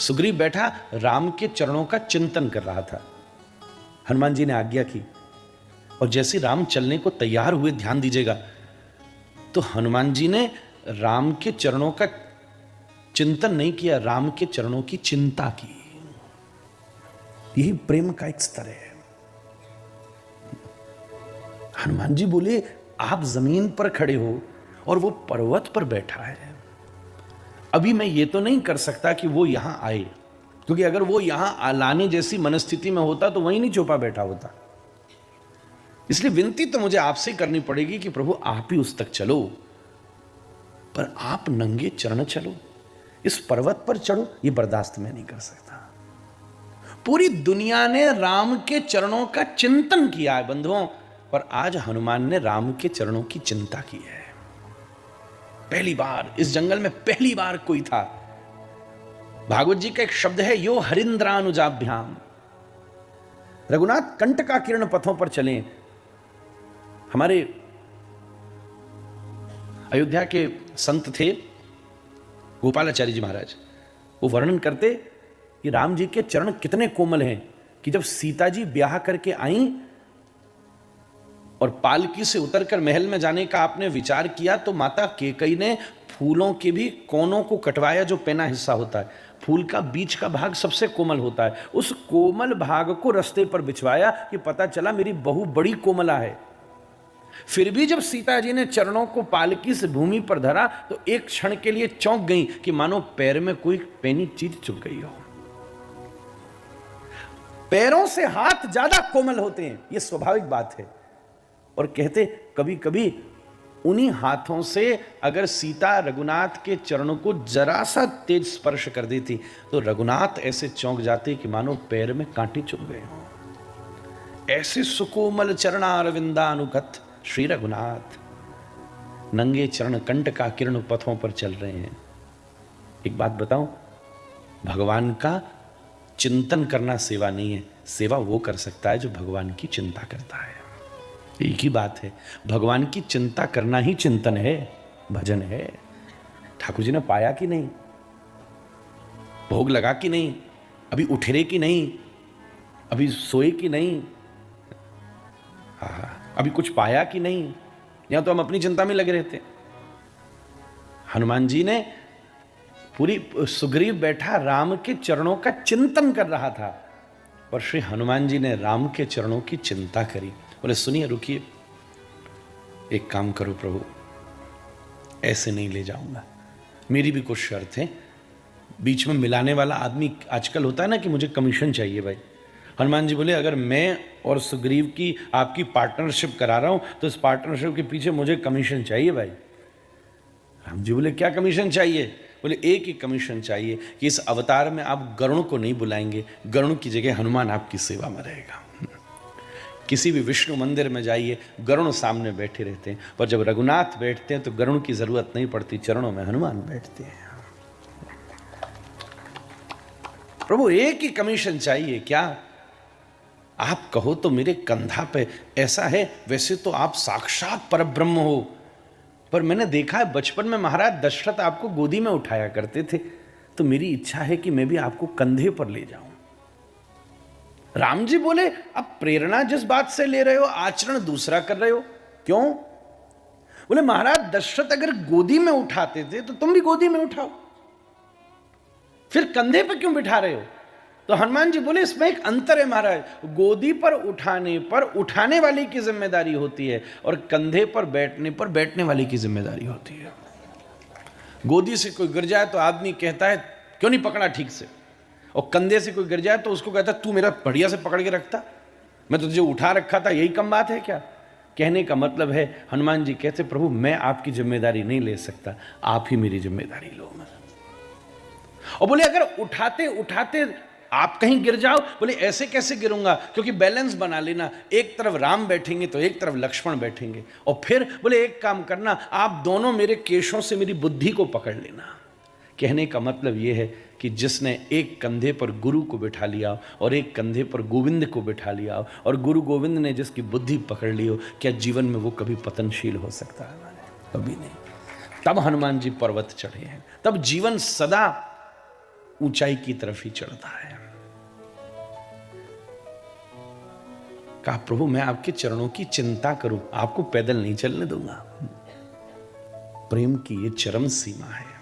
सुग्रीव बैठा राम के चरणों का चिंतन कर रहा था। हनुमान जी ने आज्ञा की और जैसे राम चलने को तैयार हुए, ध्यान दीजिएगा, तो हनुमान जी ने राम के चरणों का चिंतन नहीं किया, राम के चरणों की चिंता की। यही प्रेम का एक स्तर है। हनुमान जी बोले, आप जमीन पर खड़े हो और वो पर्वत पर बैठा है। अभी मैं ये तो नहीं कर सकता कि वो यहां आए, क्योंकि अगर वो यहां लाने जैसी मनस्थिति में होता तो वहीं नहीं छुपा बैठा होता। इसलिए विनती तो मुझे आपसे करनी पड़ेगी कि प्रभु आप ही उस तक चलो, पर आप नंगे चरण चलो, इस पर्वत पर चढ़ो, ये बर्दाश्त मैं नहीं कर सकता। पूरी दुनिया ने राम के चरणों का चिंतन किया है बंधुओं, पर आज हनुमान ने राम के चरणों की चिंता की है। पहली बार इस जंगल में पहली बार कोई था। भागवत जी का एक शब्द है, यो हरिंद्रानुजाभ्याम। रघुनाथ कंटका किरण पथों पर चले। हमारे अयोध्या के संत थे गोपालाचार्य जी महाराज, वो वर्णन करते कि राम जी के चरण कितने कोमल हैं कि जब सीता जी ब्याह करके आई और पालकी से उतरकर महल में जाने का आपने विचार किया, तो माता कैकेयी ने फूलों के भी कोनों को कटवाया, जो पेना हिस्सा होता है, फूल का बीच का भाग सबसे कोमल होता है, उस कोमल भाग को रास्ते पर बिछवाया कि पता चला मेरी बहू बड़ी कोमला है। फिर भी जब सीता जी ने चरणों को पालकी से भूमि पर धरा तो एक क्षण के लिए चौंक गई कि मानो पैर में कोई पैनी चीज चुभ गई हो। पैरों से हाथ ज्यादा कोमल होते हैं, यह स्वाभाविक बात है। और कहते कभी कभी उन्हीं हाथों से अगर सीता रघुनाथ के चरणों को जरा सा तेज स्पर्श कर देती तो रघुनाथ ऐसे चौंक जाते कि मानो पैर में कांटे चुभ गए हों। ऐसे सुकोमल चरणारविंदानुगत श्री रघुनाथ नंगे चरण कंटका किरण पथों पर चल रहे हैं। एक बात बताऊं, भगवान का चिंतन करना सेवा नहीं है, सेवा वो कर सकता है जो भगवान की चिंता करता है। एक ही बात है, भगवान की चिंता करना ही चिंतन है, भजन है। ठाकुर जी ने पाया कि नहीं, भोग लगा कि नहीं, अभी उठे कि नहीं, अभी सोए कि नहीं, अभी कुछ पाया कि नहीं, या तो हम अपनी चिंता में लगे रहते। हनुमान जी ने पूरी, सुग्रीव बैठा राम के चरणों का चिंतन कर रहा था और श्री हनुमान जी ने राम के चरणों की चिंता करी। बोले सुनिए, रुकिए, एक काम करो प्रभु, ऐसे नहीं ले जाऊंगा, मेरी भी कुछ शर्त है। बीच में मिलाने वाला आदमी आजकल होता है ना कि मुझे कमीशन चाहिए भाई। हनुमान जी बोले अगर मैं और सुग्रीव की आपकी पार्टनरशिप करा रहा हूं तो इस पार्टनरशिप के पीछे मुझे कमीशन चाहिए भाई। राम जी बोले क्या कमीशन चाहिए? बोले एक ही कमीशन चाहिए कि इस अवतार में आप गरुण को नहीं बुलाएंगे, गरुण की जगह हनुमान आपकी सेवा में रहेगा। किसी भी विष्णु मंदिर में जाइए, गरुण सामने बैठे रहते हैं, पर जब रघुनाथ बैठते हैं तो गरुण की जरूरत नहीं पड़ती, चरणों में हनुमान बैठते हैं। प्रभु एक ही कमीशन चाहिए, क्या आप कहो तो मेरे कंधा पे ऐसा है, वैसे तो आप साक्षात परब्रह्म हो, पर मैंने देखा है बचपन में महाराज दशरथ आपको गोदी में उठाया करते थे, तो मेरी इच्छा है कि मैं भी आपको कंधे पर ले जाऊं। राम जी बोले अब प्रेरणा जिस बात से ले रहे हो आचरण दूसरा कर रहे हो, क्यों? बोले महाराज दशरथ अगर गोदी में उठाते थे तो तुम भी गोदी में उठाओ, फिर कंधे पर क्यों बिठा रहे हो? तो हनुमान जी बोले इसमें एक अंतर है महाराज, गोदी पर उठाने वाले की जिम्मेदारी होती है और कंधे पर बैठने वाले की जिम्मेदारी होती है। गोदी से कोई गिर जाए तो आदमी कहता है क्यों नहीं पकड़ा ठीक से, और कंधे से कोई गिर जाए तो उसको कहता तू मेरा बढ़िया से पकड़ के रखता, मैं तो तुझे उठा रखा था, यही कम बात है क्या? कहने का मतलब है हनुमान जी कहते प्रभु मैं आपकी जिम्मेदारी नहीं ले सकता, आप ही मेरी जिम्मेदारी लो। और बोले अगर उठाते उठाते आप कहीं गिर जाओ, बोले ऐसे कैसे गिरूंगा, क्योंकि बैलेंस बना लेना, एक तरफ राम बैठेंगे तो एक तरफ लक्ष्मण बैठेंगे, और फिर बोले एक काम करना आप दोनों मेरे केशों से मेरी बुद्धि को पकड़ लेना। कहने का मतलब यह है कि जिसने एक कंधे पर गुरु को बिठा लिया और एक कंधे पर गोविंद को बिठा लिया और गुरु गोविंद ने जिसकी बुद्धि पकड़ ली हो, क्या जीवन में वो कभी पतनशील हो सकता है? कभी नहीं। तब हनुमान जी पर्वत चढ़े हैं, तब जीवन सदा ऊंचाई की तरफ ही चढ़ता है। कहा प्रभु मैं आपके चरणों की चिंता करूं, आपको पैदल नहीं चलने दूंगा। प्रेम की ये चरम सीमा है।